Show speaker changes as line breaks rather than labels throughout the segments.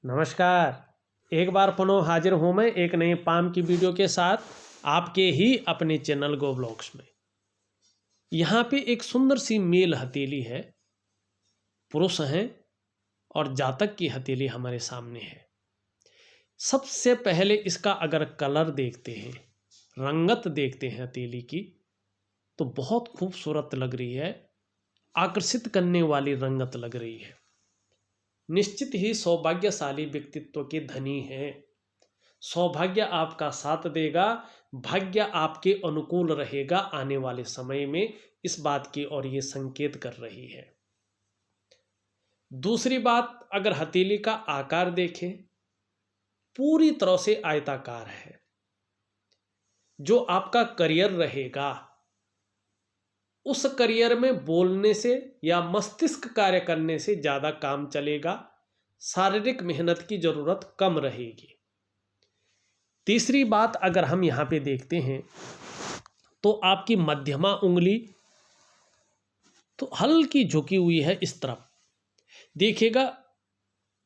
नमस्कार। एक बार पुनः हाजिर हूँ मैं एक नए पाम की वीडियो के साथ आपके ही अपने चैनल गो ब्लॉग्स में। यहाँ पे एक सुंदर सी मेल हथेली है, पुरुष हैं और जातक की हथेली हमारे सामने है। सबसे पहले इसका अगर कलर देखते हैं, रंगत देखते हैं हथेली की, तो बहुत खूबसूरत लग रही है, आकर्षित करने वाली रंगत लग रही है। निश्चित ही सौभाग्यशाली व्यक्तित्व के धनी है। सौभाग्य आपका साथ देगा, भाग्य आपके अनुकूल रहेगा आने वाले समय में, इस बात की और ये संकेत कर रही है। दूसरी बात, अगर हथेली का आकार देखें, पूरी तरह से आयताकार है। जो आपका करियर रहेगा, उस करियर में बोलने से या मस्तिष्क कार्य करने से ज़्यादा काम चलेगा, शारीरिक मेहनत की ज़रूरत कम रहेगी। तीसरी बात अगर हम यहाँ पे देखते हैं तो आपकी मध्यमा उंगली तो हल्की झुकी हुई है इस तरफ। देखिएगा,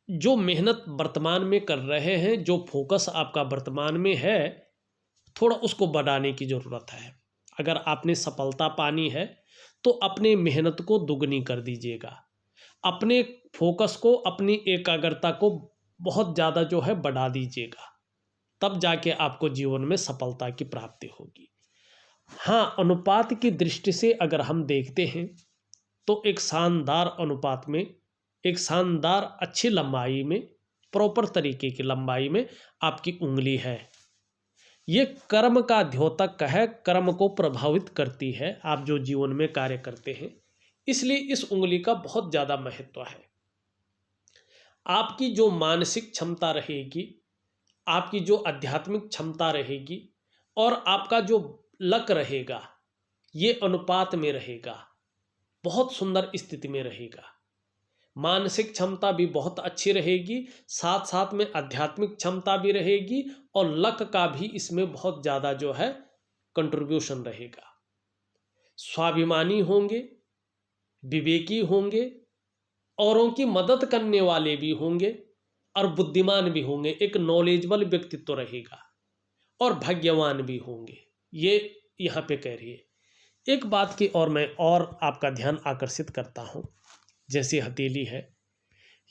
जो मेहनत वर्तमान में कर रहे हैं, जो फोकस आपका वर्तमान में है, थोड़ा उसको बढ़ाने की ज़रूरत है। अगर आपने सफलता पानी है तो अपने मेहनत को दुगनी कर दीजिएगा, अपने फोकस को, अपनी एकाग्रता को बहुत ज़्यादा जो है बढ़ा दीजिएगा, तब जाके आपको जीवन में सफलता की प्राप्ति होगी। हाँ, अनुपात की दृष्टि से अगर हम देखते हैं तो एक शानदार अनुपात में, एक शानदार अच्छी लंबाई में, प्रॉपर तरीके की लंबाई में आपकी उंगली है। ये कर्म का द्योतक है, कर्म को प्रभावित करती है आप जो जीवन में कार्य करते हैं, इसलिए इस उंगली का बहुत ज़्यादा महत्व है। आपकी जो मानसिक क्षमता रहेगी, आपकी जो आध्यात्मिक क्षमता रहेगी और आपका जो लक रहेगा, ये अनुपात में रहेगा, बहुत सुंदर स्थिति में रहेगा। मानसिक क्षमता भी बहुत अच्छी रहेगी, साथ साथ में आध्यात्मिक क्षमता भी रहेगी और लक का भी इसमें बहुत ज़्यादा जो है कंट्रीब्यूशन रहेगा। स्वाभिमानी होंगे, विवेकी होंगे, औरों की मदद करने वाले भी होंगे और बुद्धिमान भी होंगे, एक नॉलेजेबल व्यक्तित्व रहेगा और भाग्यवान भी होंगे, ये यहाँ पे कह रही है। एक बात की और मैं और आपका ध्यान आकर्षित करता हूँ, जैसे हथेली है,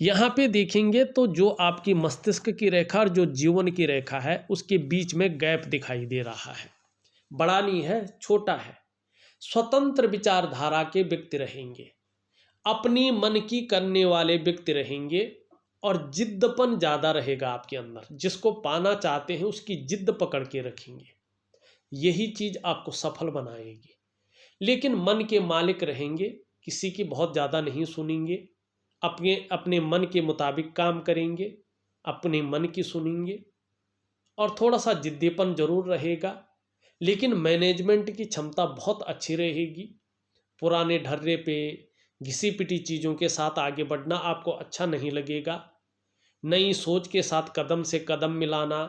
यहाँ पे देखेंगे तो जो आपकी मस्तिष्क की रेखा और जो जीवन की रेखा है, उसके बीच में गैप दिखाई दे रहा है। बड़ा नहीं है, छोटा है। स्वतंत्र विचारधारा के व्यक्ति रहेंगे, अपनी मन की करने वाले व्यक्ति रहेंगे और जिद्दपन ज़्यादा रहेगा आपके अंदर। जिसको पाना चाहते हैं उसकी जिद्द पकड़ के रखेंगे, यही चीज़ आपको सफल बनाएगी। लेकिन मन के मालिक रहेंगे, किसी की बहुत ज़्यादा नहीं सुनेंगे, अपने अपने मन के मुताबिक काम करेंगे, अपने मन की सुनेंगे और थोड़ा सा जिद्दीपन जरूर रहेगा, लेकिन मैनेजमेंट की क्षमता बहुत अच्छी रहेगी। पुराने ढर्रे पे घिसी पिटी चीज़ों के साथ आगे बढ़ना आपको अच्छा नहीं लगेगा। नई सोच के साथ कदम से कदम मिलाना,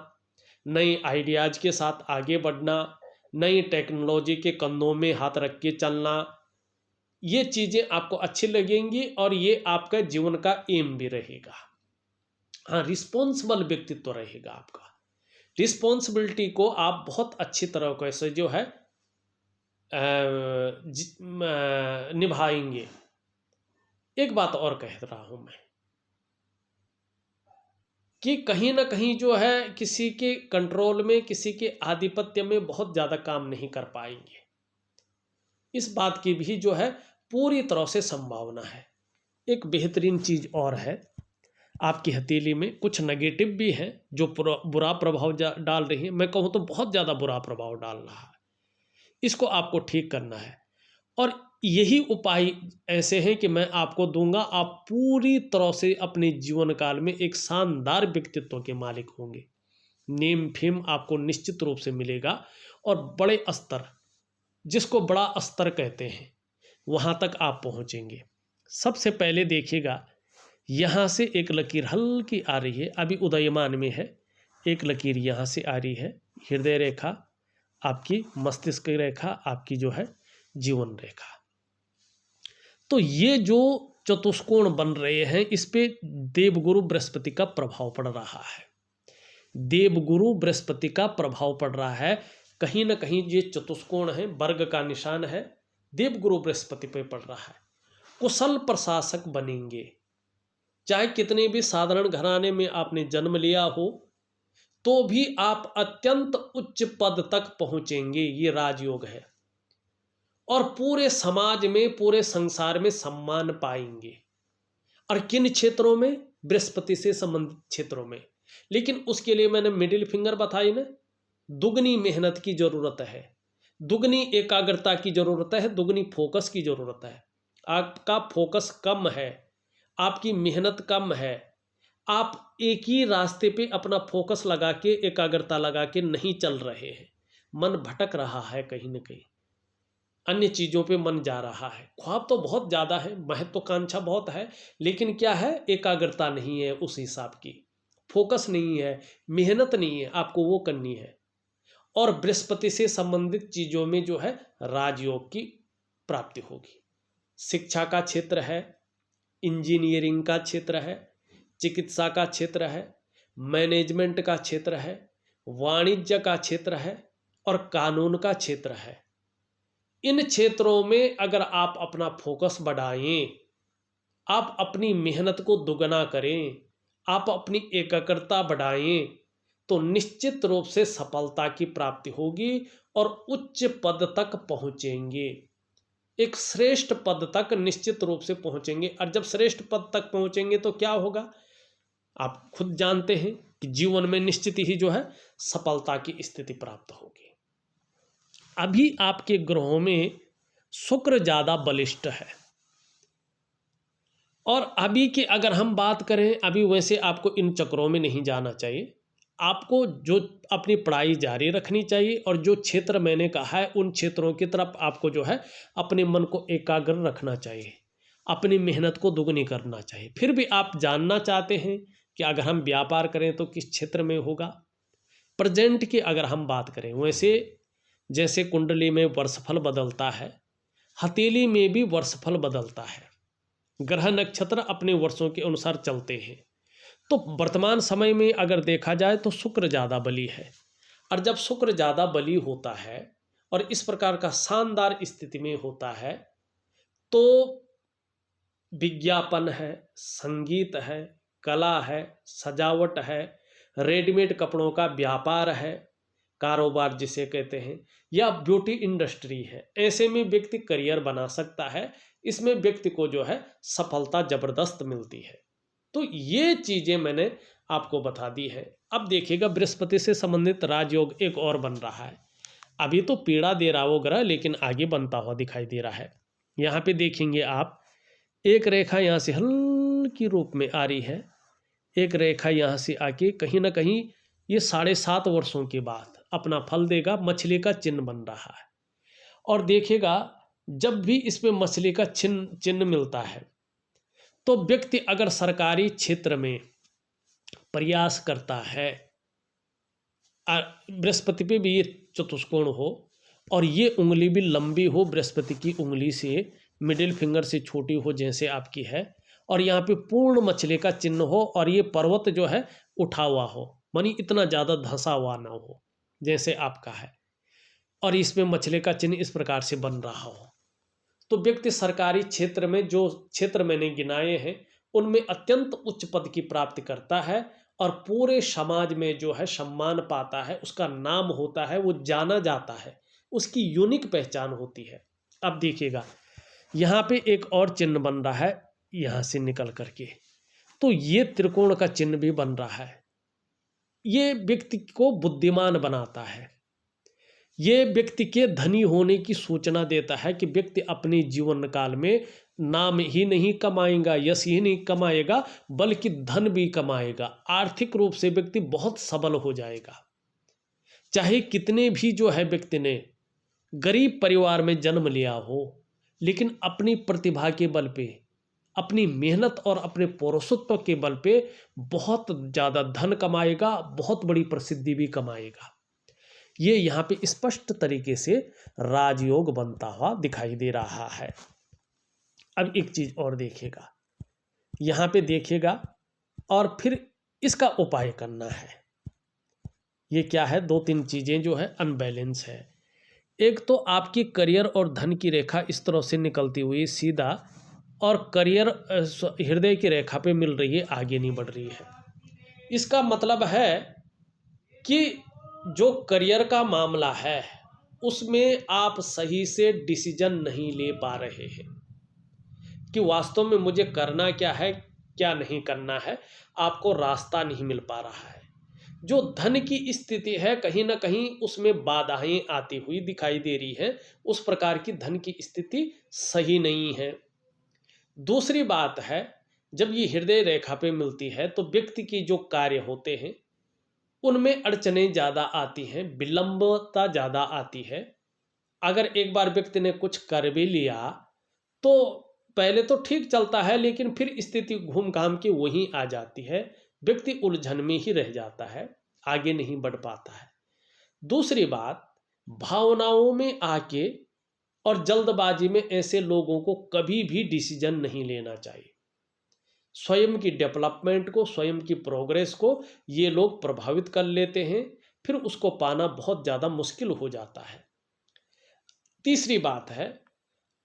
नई आइडियाज़ के साथ आगे बढ़ना, नई टेक्नोलॉजी के कंधों में हाथ रख के चलना, ये चीज़ें आपको अच्छी लगेंगी और ये आपका जीवन का एम भी रहेगा। हाँ, रिस्पॉन्सिबल व्यक्तित्व रहेगा आपका। रिस्पॉन्सिबिलिटी को आप बहुत अच्छी तरह से जो है निभाएंगे। एक बात और कह रहा हूँ मैं कि कहीं ना कहीं जो है किसी के कंट्रोल में, किसी के आधिपत्य में बहुत ज़्यादा काम नहीं कर पाएंगे, इस बात की भी जो है पूरी तरह से संभावना है। एक बेहतरीन चीज़ और है, आपकी हथेली में कुछ नेगेटिव भी है जो बुरा प्रभाव डाल रही है। मैं कहूँ तो बहुत ज़्यादा बुरा प्रभाव डाल रहा है, इसको आपको ठीक करना है और यही उपाय ऐसे हैं कि मैं आपको दूंगा। आप पूरी तरह से अपने जीवन काल में एक शानदार व्यक्तित्व के मालिक होंगे। नेम फेम आपको निश्चित रूप से मिलेगा और बड़े स्तर, जिसको बड़ा स्तर कहते हैं, वहाँ तक आप पहुँचेंगे। सबसे पहले देखिएगा, यहाँ से एक लकीर हल्की आ रही है, अभी उदयमान में है। एक लकीर यहाँ से आ रही है, हृदय रेखा, आपकी मस्तिष्क रेखा, आपकी जो है जीवन रेखा। तो ये जो चतुष्कोण बन रहे हैं, इस पे देवगुरु बृहस्पति का प्रभाव पड़ रहा है। देवगुरु बृहस्पति का प्रभाव पड़ रहा है। कहीं ना कहीं ये चतुष्कोण है, वर्ग का निशान है, देवगुरु बृहस्पति पे पड़ रहा है। कुशल प्रशासक बनेंगे। चाहे कितने भी साधारण घराने में आपने जन्म लिया हो, तो भी आप अत्यंत उच्च पद तक पहुंचेंगे, ये राजयोग है। और पूरे समाज में, पूरे संसार में सम्मान पाएंगे। और किन क्षेत्रों में? बृहस्पति से संबंधित क्षेत्रों में। लेकिन उसके लिए मैंने मिडिल फिंगर बताई ना, दुगनी मेहनत की जरूरत है, दुगनी एकाग्रता की जरूरत है, दुगनी फोकस की जरूरत है। आपका फोकस कम है, आपकी मेहनत कम है, आप एक ही रास्ते पे अपना फोकस लगा के, एकाग्रता लगा के नहीं चल रहे हैं, मन भटक रहा है, कहीं ना कहीं अन्य चीज़ों पे मन जा रहा है। ख्वाब तो बहुत ज़्यादा है, महत्वाकांक्षा बहुत है, लेकिन क्या है, एकाग्रता नहीं है उस हिसाब की, फोकस नहीं है, मेहनत नहीं है, आपको वो करनी है। और बृहस्पति से संबंधित चीज़ों में जो है राजयोग की प्राप्ति होगी। शिक्षा का क्षेत्र है, इंजीनियरिंग का क्षेत्र है, चिकित्सा का क्षेत्र है, मैनेजमेंट का क्षेत्र है, वाणिज्य का क्षेत्र है और कानून का क्षेत्र है। इन क्षेत्रों में अगर आप अपना फोकस बढ़ाएं, आप अपनी मेहनत को दुगना करें, आप अपनी एकाग्रता बढ़ाएं, तो निश्चित रूप से सफलता की प्राप्ति होगी और उच्च पद तक पहुंचेंगे। एक श्रेष्ठ पद तक निश्चित रूप से पहुंचेंगे। और जब श्रेष्ठ पद तक पहुंचेंगे तो क्या होगा, आप खुद जानते हैं कि जीवन में निश्चित ही जो है सफलता की स्थिति प्राप्त होगी। अभी आपके ग्रहों में शुक्र ज़्यादा बलिष्ठ है। और अभी की अगर हम बात करें, अभी वैसे आपको इन चक्रों में नहीं जाना चाहिए, आपको जो अपनी पढ़ाई जारी रखनी चाहिए और जो क्षेत्र मैंने कहा है उन क्षेत्रों की तरफ आपको जो है अपने मन को एकाग्र रखना चाहिए, अपनी मेहनत को दुगनी करना चाहिए। फिर भी आप जानना चाहते हैं कि अगर हम व्यापार करें तो किस क्षेत्र में होगा। प्रेजेंट की अगर हम बात करें, वैसे जैसे कुंडली में वर्षफल बदलता है, हथेली में भी वर्षफल बदलता है, ग्रह नक्षत्र अपने वर्षों के अनुसार चलते हैं। तो वर्तमान समय में अगर देखा जाए तो शुक्र ज़्यादा बली है। और जब शुक्र ज़्यादा बली होता है और इस प्रकार का शानदार स्थिति में होता है, तो विज्ञापन है, संगीत है, कला है, सजावट है, रेडीमेड कपड़ों का व्यापार है, कारोबार जिसे कहते हैं, या ब्यूटी इंडस्ट्री है, ऐसे में व्यक्ति करियर बना सकता है। इसमें व्यक्ति को जो है सफलता जबरदस्त मिलती है। तो ये चीज़ें मैंने आपको बता दी है। अब देखिएगा, बृहस्पति से संबंधित राजयोग एक और बन रहा है। अभी तो पीड़ा दे रहा वो ग्रह, लेकिन आगे बनता हुआ दिखाई दे रहा है। यहाँ पे देखेंगे आप, एक रेखा यहाँ से हल्की रूप में आ रही है, एक रेखा यहाँ से आके कहीं ना कहीं ये 7.5 वर्षों के बाद अपना फल देगा। मछली का चिन्ह बन रहा है। और देखिएगा, जब भी इसमें मछली का चिन्ह मिलता है तो व्यक्ति अगर सरकारी क्षेत्र में प्रयास करता है, बृहस्पति पे भी ये चतुष्कोण हो और ये उंगली भी लंबी हो, बृहस्पति की उंगली से मिडिल फिंगर से छोटी हो जैसे आपकी है, और यहाँ पे पूर्ण मछली का चिन्ह हो और ये पर्वत जो है उठा हुआ हो, मानी इतना ज़्यादा धंसा हुआ ना हो जैसे आपका है, और इसमें मछली का चिन्ह इस प्रकार से बन रहा हो, तो व्यक्ति सरकारी क्षेत्र में, जो क्षेत्र मैंने गिनाए हैं उनमें अत्यंत उच्च पद की प्राप्ति करता है और पूरे समाज में जो है सम्मान पाता है, उसका नाम होता है, वो जाना जाता है, उसकी यूनिक पहचान होती है। अब देखिएगा, यहाँ पे एक और चिन्ह बन रहा है यहाँ से निकल करके, तो ये त्रिकोण का चिन्ह भी बन रहा है। ये व्यक्ति को बुद्धिमान बनाता है, ये व्यक्ति के धनी होने की सूचना देता है कि व्यक्ति अपने जीवन काल में नाम ही नहीं कमाएगा, यश ही नहीं कमाएगा, बल्कि धन भी कमाएगा। आर्थिक रूप से व्यक्ति बहुत सबल हो जाएगा। चाहे कितने भी जो है व्यक्ति ने गरीब परिवार में जन्म लिया हो, लेकिन अपनी प्रतिभा के बल पे, अपनी मेहनत और अपने पौरुषत्व के बल पे बहुत ज़्यादा धन कमाएगा, बहुत बड़ी प्रसिद्धि भी कमाएगा। ये यहाँ पे स्पष्ट तरीके से राजयोग बनता हुआ दिखाई दे रहा है। अब एक चीज और देखिएगा, यहाँ पे देखिएगा और फिर इसका उपाय करना है। ये क्या है, दो तीन चीज़ें जो है अनबैलेंस है। एक तो आपकी करियर और धन की रेखा इस तरह से निकलती हुई सीधा, और करियर हृदय की रेखा पे मिल रही है, आगे नहीं बढ़ रही है। इसका मतलब है कि जो करियर का मामला है उसमें आप सही से डिसीजन नहीं ले पा रहे हैं कि वास्तव में मुझे करना क्या है, क्या नहीं करना है। आपको रास्ता नहीं मिल पा रहा है। जो धन की स्थिति है कहीं ना कहीं उसमें बाधाएं आती हुई दिखाई दे रही हैं। उस प्रकार की धन की स्थिति सही नहीं है। दूसरी बात है, जब ये हृदय रेखा पे मिलती है तो व्यक्ति की जो कार्य होते हैं उनमें अड़चनें ज़्यादा आती हैं, विलंबता ज़्यादा आती है। अगर एक बार व्यक्ति ने कुछ कर भी लिया तो पहले तो ठीक चलता है, लेकिन फिर स्थिति घूम घाम के वहीं आ जाती है। व्यक्ति उलझन में ही रह जाता है, आगे नहीं बढ़ पाता है। दूसरी बात, भावनाओं में आके और जल्दबाजी में ऐसे लोगों को कभी भी डिसीजन नहीं लेना चाहिए। स्वयं की डेवलपमेंट को, स्वयं की प्रोग्रेस को ये लोग प्रभावित कर लेते हैं, फिर उसको पाना बहुत ज़्यादा मुश्किल हो जाता है। तीसरी बात है,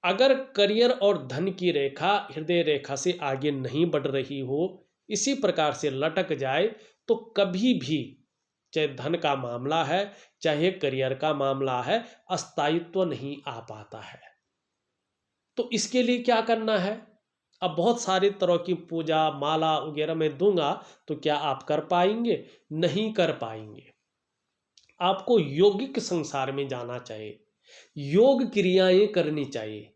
अगर करियर और धन की रेखा हृदय रेखा से आगे नहीं बढ़ रही हो, इसी प्रकार से लटक जाए, तो कभी भी, चाहे धन का मामला है चाहे करियर का मामला है, अस्थायित्व नहीं आ पाता है। तो इसके लिए क्या करना है? अब बहुत सारे तरह की पूजा माला वगैरह मैं दूंगा, तो क्या आप कर पाएंगे? नहीं कर पाएंगे। आपको यौगिक संसार में जाना चाहिए, योग क्रियाएं करनी चाहिए,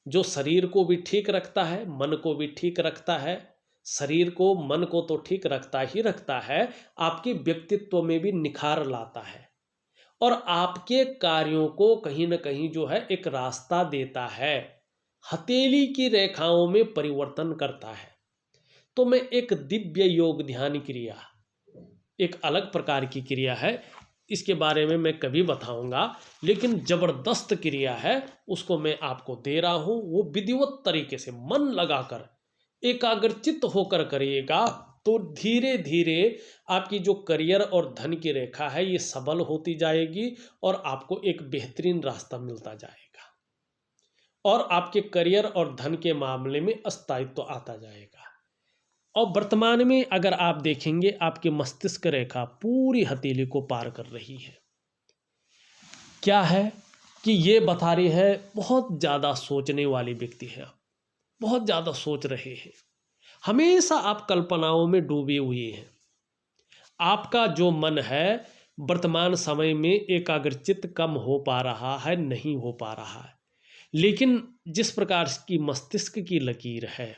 जो शरीर को भी ठीक रखता है, मन को भी ठीक रखता है। शरीर को, मन को तो ठीक रखता ही रखता है, आपके व्यक्तित्व में भी निखार लाता है और आपके कार्यों को कहीं ना कहीं जो है एक रास्ता देता है, हथेली की रेखाओं में परिवर्तन करता है। तो मैं एक दिव्य योग ध्यान क्रिया, एक अलग प्रकार की क्रिया है, इसके बारे में मैं कभी बताऊंगा, लेकिन जबरदस्त क्रिया है, उसको मैं आपको दे रहा हूं। वो विधिवत तरीके से मन लगाकर एकाग्रचित्त होकर करिएगा तो धीरे धीरे आपकी जो करियर और धन की रेखा है ये सबल होती जाएगी और आपको एक बेहतरीन रास्ता मिलता जाएगा और आपके करियर और धन के मामले में स्थायित्व आता जाएगा। और वर्तमान में अगर आप देखेंगे, आपकी मस्तिष्क रेखा पूरी हथेली को पार कर रही है। क्या है कि ये बता रही है बहुत ज़्यादा सोचने वाले व्यक्ति हैं आप, बहुत ज़्यादा सोच रहे हैं, हमेशा आप कल्पनाओं में डूबे हुए हैं। आपका जो मन है वर्तमान समय में एकाग्रचित्त कम हो पा रहा है, नहीं हो पा रहा है। लेकिन जिस प्रकार की मस्तिष्क की लकीर है,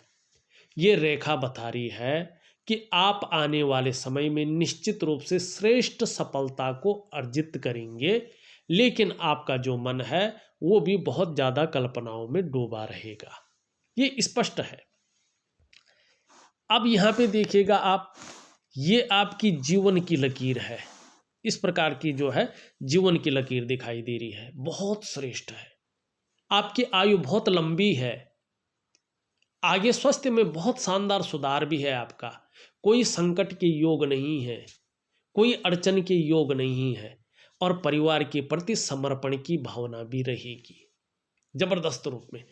ये रेखा बता रही है कि आप आने वाले समय में निश्चित रूप से श्रेष्ठ सफलता को अर्जित करेंगे, लेकिन आपका जो मन है वो भी बहुत ज़्यादा कल्पनाओं में डूबा रहेगा, ये स्पष्ट है। अब यहाँ पे देखिएगा आप, ये आपकी जीवन की लकीर है, इस प्रकार की जो है जीवन की लकीर दिखाई दे रही है, बहुत श्रेष्ठ है। आपकी आयु बहुत लंबी है, आगे स्वास्थ्य में बहुत शानदार सुधार भी है आपका, कोई संकट के योग नहीं है, कोई अड़चन के योग नहीं है और परिवार के प्रति समर्पण की भावना भी रहेगी जबरदस्त रूप में।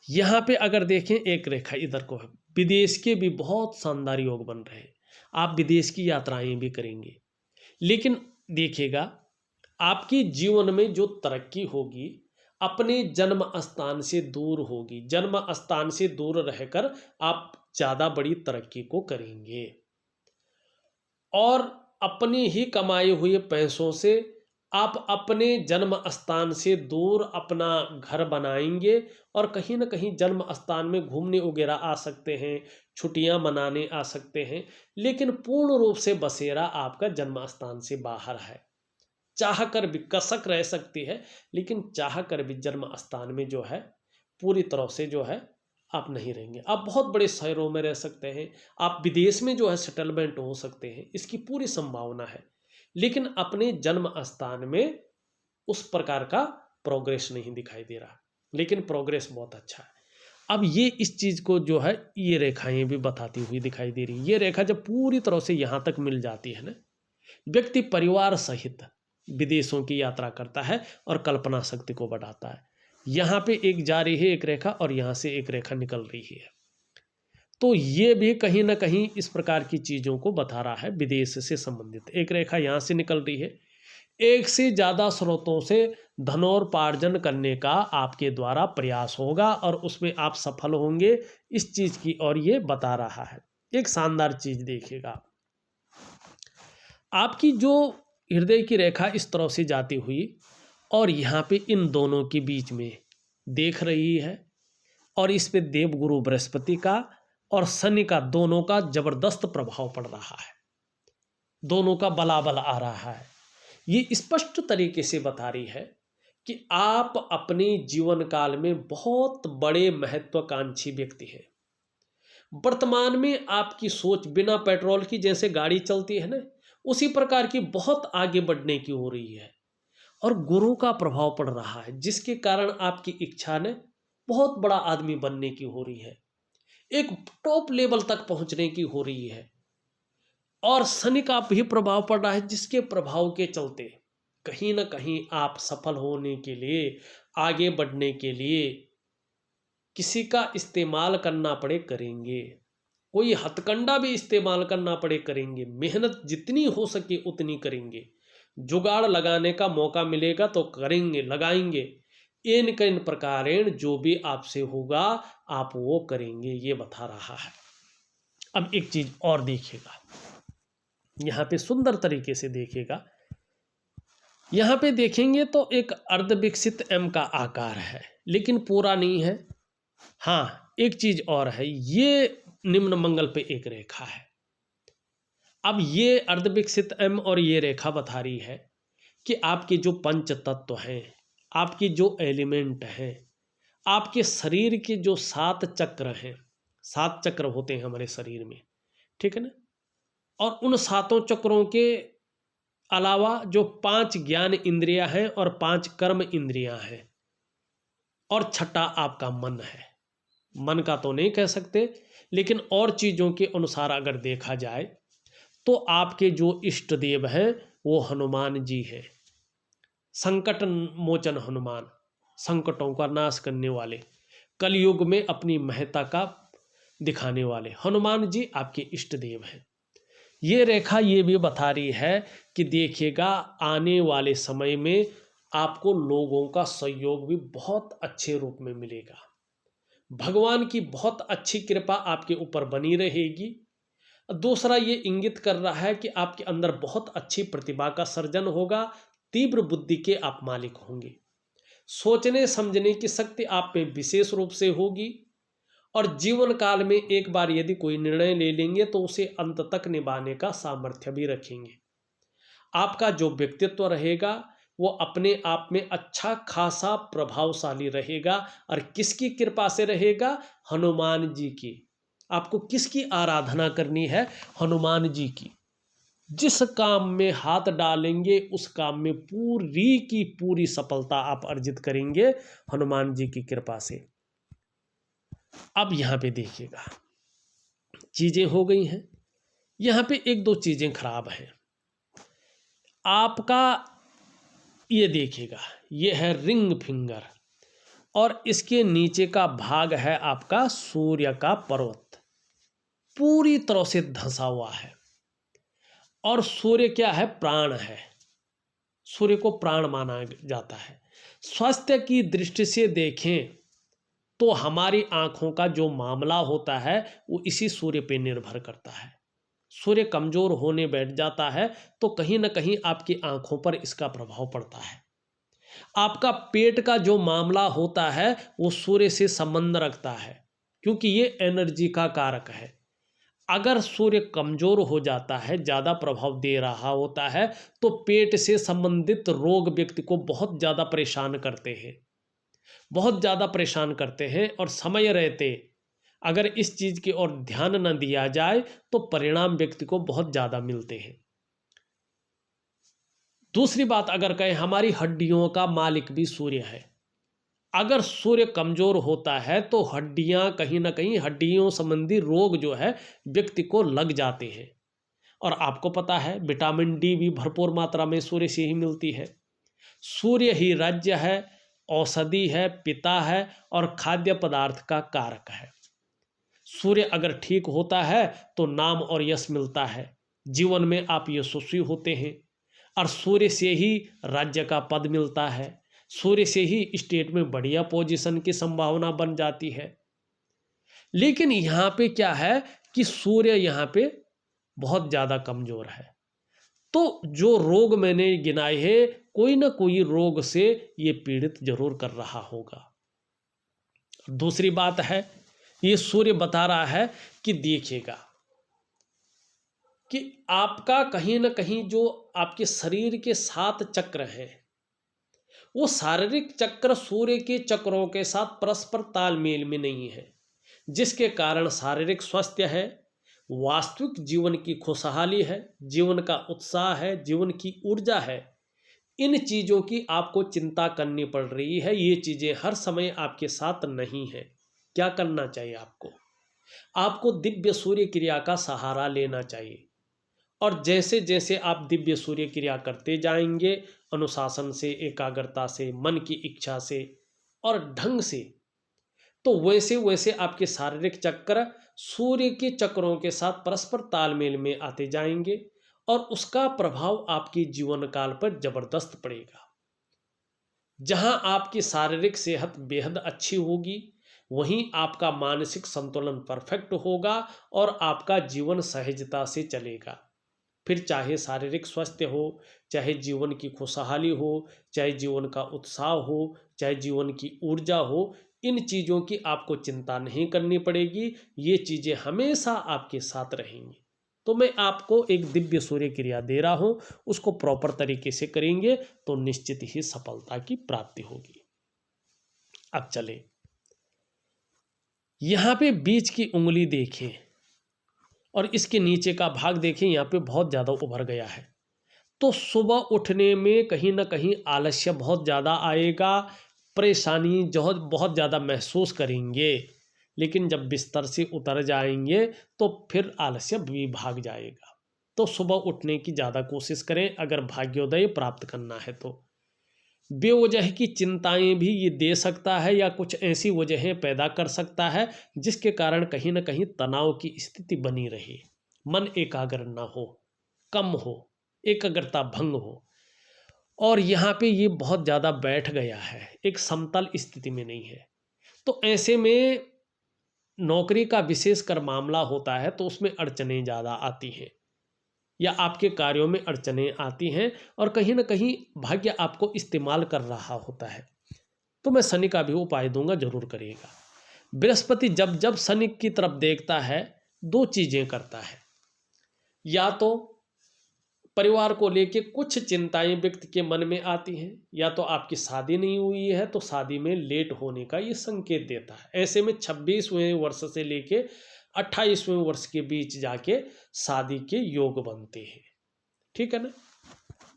यहाँ पे अगर देखें एक रेखा इधर को है, विदेश के भी बहुत शानदार योग बन रहे हैं, आप विदेश की यात्राएं भी करेंगे। लेकिन देखिएगा आपकी जीवन में जो तरक्की होगी अपने जन्म स्थान से दूर होगी, जन्म स्थान से दूर रहकर आप ज़्यादा बड़ी तरक्की को करेंगे और अपने ही कमाए हुए पैसों से आप अपने जन्म स्थान से दूर अपना घर बनाएंगे और कहीं ना कहीं जन्म स्थान में घूमने वगैरह आ सकते हैं, छुट्टियां मनाने आ सकते हैं, लेकिन पूर्ण रूप से बसेरा आपका जन्म स्थान से बाहर है। चाह कर भी कसक रह सकती है, लेकिन चाह कर भी जन्म स्थान में जो है पूरी तरह से जो है आप नहीं रहेंगे। आप बहुत बड़े शहरों में रह सकते हैं, आप विदेश में जो है सेटलमेंट हो सकते हैं, इसकी पूरी संभावना है, लेकिन अपने जन्म स्थान में उस प्रकार का प्रोग्रेस नहीं दिखाई दे रहा, लेकिन प्रोग्रेस बहुत अच्छा है। अब ये इस चीज़ को जो है ये रेखाएं भी बताती हुई दिखाई दे रही। ये रेखा जब पूरी तरह से यहाँ तक मिल जाती है ना, व्यक्ति परिवार सहित विदेशों की यात्रा करता है और कल्पना शक्ति को बढ़ाता है। यहाँ पे एक जा रही है एक रेखा और यहाँ से एक रेखा निकल रही है, तो ये भी कहीं ना कहीं इस प्रकार की चीज़ों को बता रहा है। विदेश से संबंधित एक रेखा यहाँ से निकल रही है। एक से ज़्यादा स्रोतों से धनोपार्जन करने का आपके द्वारा प्रयास होगा और उसमें आप सफल होंगे, इस चीज़ की और ये बता रहा है। एक शानदार चीज़ देखिएगा, आपकी जो हृदय की रेखा इस तरह से जाती हुई और यहाँ पे इन दोनों के बीच में देख रही है, और इस पे देवगुरु बृहस्पति का और शनि का दोनों का जबरदस्त प्रभाव पड़ रहा है, दोनों का बलाबल आ रहा है। ये स्पष्ट तरीके से बता रही है कि आप अपने जीवन काल में बहुत बड़े महत्वाकांक्षी व्यक्ति हैं। वर्तमान में आपकी सोच बिना पेट्रोल की जैसे गाड़ी चलती है ना, उसी प्रकार की बहुत आगे बढ़ने की हो रही है, और गुरु का प्रभाव पड़ रहा है, जिसके कारण आपकी इच्छा ने बहुत बड़ा आदमी बनने की हो रही है, एक टॉप लेवल तक पहुंचने की हो रही है। और शनि का भी प्रभाव पड़ रहा है, जिसके प्रभाव के चलते कहीं ना कहीं आप सफल होने के लिए, आगे बढ़ने के लिए किसी का इस्तेमाल करना पड़े करेंगे, कोई हथकंडा भी इस्तेमाल करना पड़े करेंगे, मेहनत जितनी हो सके उतनी करेंगे, जुगाड़ लगाने का मौका मिलेगा तो करेंगे, लगाएंगे, इन कई प्रकारेण जो भी आपसे होगा आप वो करेंगे, ये बता रहा है। अब एक चीज और देखिएगा, यहाँ पे सुंदर तरीके से देखिएगा, यहाँ पे देखेंगे तो एक अर्धविकसित एम का आकार है, लेकिन पूरा नहीं है। हाँ, एक चीज और है, ये निम्न मंगल पे एक रेखा है। अब ये अर्धविकसित एम और ये रेखा बता रही है कि आपके जो पंच तत्व हैं, आपके जो एलिमेंट हैं, आपके शरीर के जो 7 चक्र हैं, 7 चक्र होते हैं हमारे शरीर में, ठीक है ना, और उन 7 चक्रों के अलावा जो 5 ज्ञान इंद्रियां हैं और 5 कर्म इंद्रियां हैं, और छठा आपका मन है। मन का तो नहीं कह सकते, लेकिन और चीज़ों के अनुसार अगर देखा जाए तो आपके जो इष्ट देव हैं वो हनुमान जी हैं। संकट मोचन हनुमान, संकटों का नाश करने वाले, कलयुग में अपनी महत्ता का दिखाने वाले हनुमान जी आपके इष्ट देव हैं। ये रेखा ये भी बता रही है कि देखिएगा आने वाले समय में आपको लोगों का सहयोग भी बहुत अच्छे रूप में मिलेगा, भगवान की बहुत अच्छी कृपा आपके ऊपर बनी रहेगी। दूसरा ये इंगित कर रहा है कि आपके अंदर बहुत अच्छी प्रतिभा का सर्जन होगा, तीव्र बुद्धि के आप मालिक होंगे, सोचने समझने की शक्ति आप में विशेष रूप से होगी, और जीवन काल में एक बार यदि कोई निर्णय ले लेंगे तो उसे अंत तक निभाने का सामर्थ्य भी रखेंगे। आपका जो व्यक्तित्व रहेगा वो अपने आप में अच्छा खासा प्रभावशाली रहेगा, और किसकी कृपा से रहेगा? हनुमान जी की। आपको किसकी आराधना करनी है? हनुमान जी की। जिस काम में हाथ डालेंगे उस काम में पूरी की पूरी सफलता आप अर्जित करेंगे हनुमान जी की कृपा से। अब यहाँ पे देखिएगा, चीजें हो गई हैं, यहाँ पे एक दो चीजें खराब हैं। आपका ये देखिएगा, ये है रिंग फिंगर, और इसके नीचे का भाग है आपका सूर्य का पर्वत, पूरी तरह से धंसा हुआ है। और सूर्य क्या है? प्राण है। सूर्य को प्राण माना जाता है। स्वास्थ्य की दृष्टि से देखें तो हमारी आंखों का जो मामला होता है वो इसी सूर्य पे निर्भर करता है। सूर्य कमजोर होने बैठ जाता है तो कहीं ना कहीं आपकी आंखों पर इसका प्रभाव पड़ता है। आपका पेट का जो मामला होता है वो सूर्य से संबंध रखता है, क्योंकि ये एनर्जी का कारक है। अगर सूर्य कमजोर हो जाता है, ज़्यादा प्रभाव दे रहा होता है, तो पेट से संबंधित रोग व्यक्ति को बहुत ज़्यादा परेशान करते हैं, बहुत ज़्यादा परेशान करते हैं। और समय रहते अगर इस चीज़ की ओर ध्यान न दिया जाए तो परिणाम व्यक्ति को बहुत ज़्यादा मिलते हैं। दूसरी बात अगर कहें, हमारी हड्डियों का मालिक भी सूर्य है। अगर सूर्य कमजोर होता है तो हड्डियां कहीं ना कहीं हड्डियों संबंधी रोग जो है व्यक्ति को लग जाते हैं। और आपको पता है विटामिन डी भी भरपूर मात्रा में सूर्य से ही मिलती है। सूर्य ही राज्य है, औषधि है, पिता है और खाद्य पदार्थ का कारक है। सूर्य अगर ठीक होता है तो नाम और यश मिलता है, जीवन में आप यशस्वी होते हैं। और सूर्य से ही राज्य का पद मिलता है, सूर्य से ही स्टेट में बढ़िया पोजीशन की संभावना बन जाती है। लेकिन यहाँ पे क्या है कि सूर्य यहाँ पे बहुत ज़्यादा कमज़ोर है, तो जो रोग मैंने गिनाए हैं कोई ना कोई रोग से ये पीड़ित जरूर कर रहा होगा। दूसरी बात है, ये सूर्य बता रहा है कि देखिएगा कि आपका कहीं ना कहीं जो आपके शरीर के 7 चक्र हैं वो शारीरिक चक्र सूर्य के चक्रों के साथ परस्पर तालमेल में नहीं है, जिसके कारण शारीरिक स्वास्थ्य है, वास्तविक जीवन की खुशहाली है, जीवन का उत्साह है, जीवन की ऊर्जा है, इन चीज़ों की आपको चिंता करनी पड़ रही है। ये चीज़ें हर समय आपके साथ नहीं है। क्या करना चाहिए आपको? आपको दिव्य सूर्य क्रिया का सहारा लेना चाहिए। और जैसे जैसे आप दिव्य सूर्य क्रिया करते जाएंगे, अनुशासन से, एकाग्रता से, मन की इच्छा से और ढंग से, तो वैसे वैसे आपके शारीरिक चक्र सूर्य के चक्रों के साथ परस्पर तालमेल में आते जाएंगे और उसका प्रभाव आपके जीवन काल पर जबरदस्त पड़ेगा। जहां आपकी शारीरिक सेहत बेहद अच्छी होगी, वहीं आपका मानसिक संतुलन परफेक्ट होगा और आपका जीवन सहजता से चलेगा। फिर चाहे शारीरिक स्वास्थ्य हो, चाहे जीवन की खुशहाली हो, चाहे जीवन का उत्साह हो, चाहे जीवन की ऊर्जा हो, इन चीज़ों की आपको चिंता नहीं करनी पड़ेगी। ये चीज़ें हमेशा आपके साथ रहेंगी। तो मैं आपको एक दिव्य सूर्य क्रिया दे रहा हूँ, उसको प्रॉपर तरीके से करेंगे तो निश्चित ही सफलता की प्राप्ति होगी। अब चले, यहाँ पे बीच की उंगली देखें और इसके नीचे का भाग देखें, यहाँ पे बहुत ज़्यादा उभर गया है। तो सुबह उठने में कहीं ना कहीं आलस्य बहुत ज़्यादा आएगा, परेशानी जो बहुत ज़्यादा महसूस करेंगे। लेकिन जब बिस्तर से उतर जाएंगे तो फिर आलस्य भी भाग जाएगा। तो सुबह उठने की ज़्यादा कोशिश करें अगर भाग्योदय प्राप्त करना है तो। बेवजह की चिंताएं भी ये दे सकता है या कुछ ऐसी वजहें पैदा कर सकता है जिसके कारण कहीं ना कहीं तनाव की स्थिति बनी रहे, मन एकाग्र ना हो, कम हो, एकाग्रता भंग हो। और यहाँ पे ये बहुत ज़्यादा बैठ गया है, एक समतल स्थिति में नहीं है। तो ऐसे में नौकरी का विशेषकर मामला होता है तो उसमें अड़चनें ज़्यादा आती हैं या आपके कार्यों में अड़चनें आती हैं और कहीं ना कहीं भाग्य आपको इस्तेमाल कर रहा होता है। तो मैं शनि का भी उपाय दूंगा, जरूर करिएगा। बृहस्पति जब जब शनि की तरफ देखता है 2 चीज़ें करता है, या तो परिवार को लेके कुछ चिंताएं व्यक्ति के मन में आती हैं, या तो आपकी शादी नहीं हुई है तो शादी में लेट होने का ये संकेत देता है। ऐसे में 26वें वर्ष से लेके 28वें वर्ष के बीच जाके शादी के योग बनते हैं। ठीक है ना?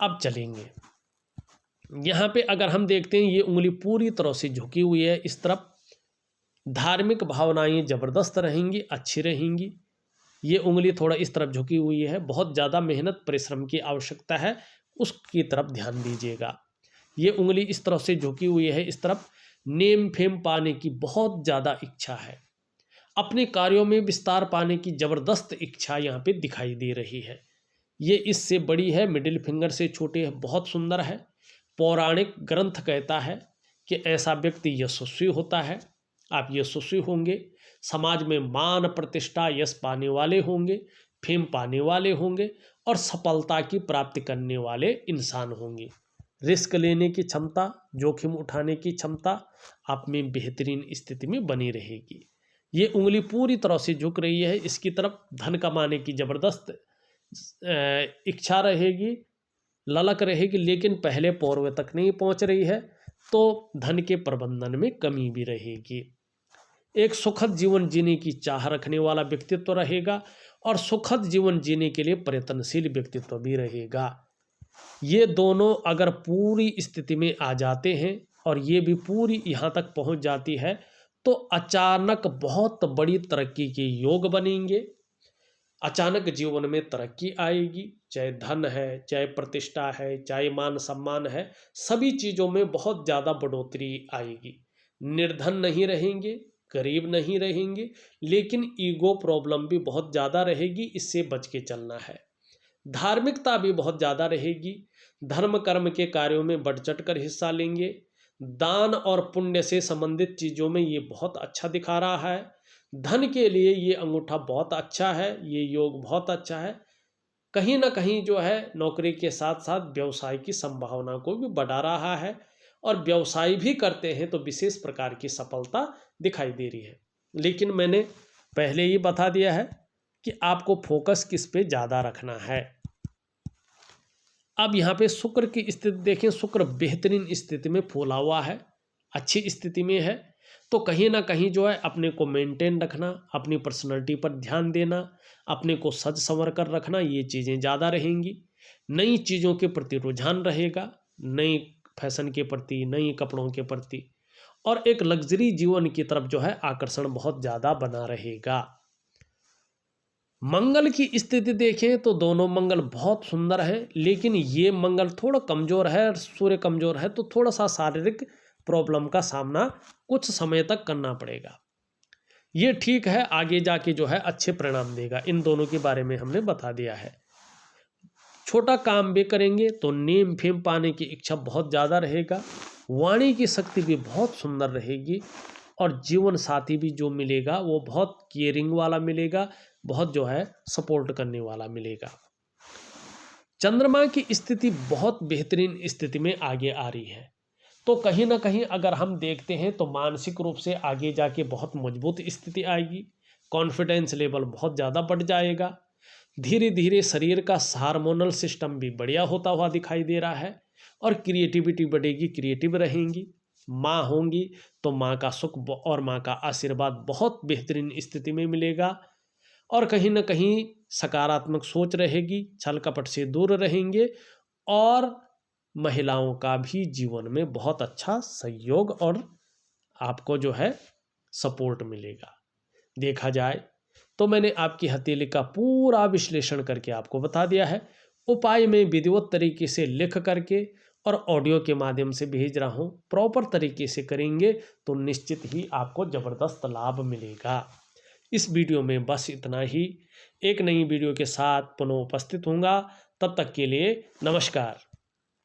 अब चलेंगे, यहाँ पे अगर हम देखते हैं ये उंगली पूरी तरह से झुकी हुई है इस तरफ, धार्मिक भावनाएं जबरदस्त रहेंगी, अच्छी रहेंगी। ये उंगली थोड़ा इस तरफ झुकी हुई है, बहुत ज़्यादा मेहनत परिश्रम की आवश्यकता है, उसकी तरफ ध्यान दीजिएगा। ये उंगली इस तरफ से झुकी हुई है इस तरफ, नेम फेम पाने की बहुत ज़्यादा इच्छा है, अपने कार्यों में विस्तार पाने की ज़बरदस्त इच्छा यहाँ पे दिखाई दे रही है। ये इससे बड़ी है, मिडिल फिंगर से छोटे है, बहुत सुंदर है। पौराणिक ग्रंथ कहता है कि ऐसा व्यक्ति यशस्वी होता है, आप यशस्वी होंगे, समाज में मान प्रतिष्ठा यश पाने वाले होंगे, फेम पाने वाले होंगे और सफलता की प्राप्ति करने वाले इंसान होंगे। रिस्क लेने की क्षमता, जोखिम उठाने की क्षमता आप में बेहतरीन स्थिति में बनी रहेगी। ये उंगली पूरी तरह से झुक रही है इसकी तरफ, धन कमाने की ज़बरदस्त इच्छा रहेगी, ललक रहेगी, लेकिन पहले पौरवे तक नहीं पहुंच रही है तो धन के प्रबंधन में कमी भी रहेगी। एक सुखद जीवन जीने की चाह रखने वाला व्यक्तित्व रहेगा और सुखद जीवन जीने के लिए प्रयत्नशील व्यक्तित्व भी रहेगा। ये दोनों अगर पूरी स्थिति में आ जाते हैं और ये भी पूरी यहाँ तक पहुँच जाती है तो अचानक बहुत बड़ी तरक्की के योग बनेंगे। अचानक जीवन में तरक्की आएगी, चाहे धन है, चाहे प्रतिष्ठा है, चाहे मान सम्मान है, सभी चीज़ों में बहुत ज़्यादा बढ़ोतरी आएगी। निर्धन नहीं रहेंगे, गरीब नहीं रहेंगे, लेकिन ईगो प्रॉब्लम भी बहुत ज़्यादा रहेगी, इससे बच के चलना है। धार्मिकता भी बहुत ज़्यादा रहेगी, धर्म कर्म के कार्यों में बढ़ चढ़ कर हिस्सा लेंगे। दान और पुण्य से संबंधित चीज़ों में ये बहुत अच्छा दिखा रहा है। धन के लिए ये अंगूठा बहुत अच्छा है, ये योग बहुत अच्छा है। कहीं ना कहीं जो है नौकरी के साथ साथ व्यवसाय की संभावना को भी बढ़ा रहा है, और व्यवसाय भी करते हैं तो विशेष प्रकार की सफलता दिखाई दे रही है। लेकिन मैंने पहले ही बता दिया है कि आपको फोकस किस पे ज़्यादा रखना है। अब यहाँ पे शुक्र की स्थिति देखें, शुक्र बेहतरीन स्थिति में फूला हुआ है, अच्छी स्थिति में है। तो कहीं ना कहीं जो है अपने को मेंटेन रखना, अपनी पर्सनैलिटी पर ध्यान देना, अपने को सज संवर कर रखना, ये चीज़ें ज़्यादा रहेंगी। नई चीज़ों के प्रति रुझान रहेगा, नई फैशन के प्रति, नई कपड़ों के प्रति, और एक लग्जरी जीवन की तरफ जो है आकर्षण बहुत ज़्यादा बना रहेगा। मंगल की स्थिति देखें तो दोनों मंगल बहुत सुंदर है, लेकिन ये मंगल थोड़ा कमज़ोर है, सूर्य कमज़ोर है, तो थोड़ा सा शारीरिक प्रॉब्लम का सामना कुछ समय तक करना पड़ेगा। ये ठीक है, आगे जाके जो है अच्छे परिणाम देगा। इन दोनों के बारे में हमने बता दिया है। छोटा काम भी करेंगे तो नेम फेम पाने की इच्छा बहुत ज़्यादा रहेगा। वाणी की शक्ति भी बहुत सुंदर रहेगी, और जीवन साथी भी जो मिलेगा वो बहुत केयरिंग वाला मिलेगा, बहुत जो है सपोर्ट करने वाला मिलेगा। चंद्रमा की स्थिति बहुत बेहतरीन स्थिति में आगे आ रही है, तो कहीं ना कहीं अगर हम देखते हैं तो मानसिक रूप से आगे जाके बहुत मजबूत स्थिति आएगी, कॉन्फिडेंस लेवल बहुत ज़्यादा बढ़ जाएगा। धीरे धीरे शरीर का हार्मोनल सिस्टम भी बढ़िया होता हुआ दिखाई दे रहा है, और क्रिएटिविटी बढ़ेगी, क्रिएटिव रहेंगी। माँ होंगी तो माँ का सुख और माँ का आशीर्वाद बहुत बेहतरीन स्थिति में मिलेगा, और कहीं ना कहीं सकारात्मक सोच रहेगी, छल कपट से दूर रहेंगे, और महिलाओं का भी जीवन में बहुत अच्छा सहयोग और आपको जो है सपोर्ट मिलेगा। देखा जाए तो मैंने आपकी हथेली का पूरा विश्लेषण करके आपको बता दिया है। उपाय में विधिवत तरीके से लिख करके और ऑडियो के माध्यम से भेज रहा हूँ। प्रॉपर तरीके से करेंगे तो निश्चित ही आपको ज़बरदस्त लाभ मिलेगा। इस वीडियो में बस इतना ही। एक नई वीडियो के साथ पुनः उपस्थित होऊंगा, तब तक के लिए नमस्कार।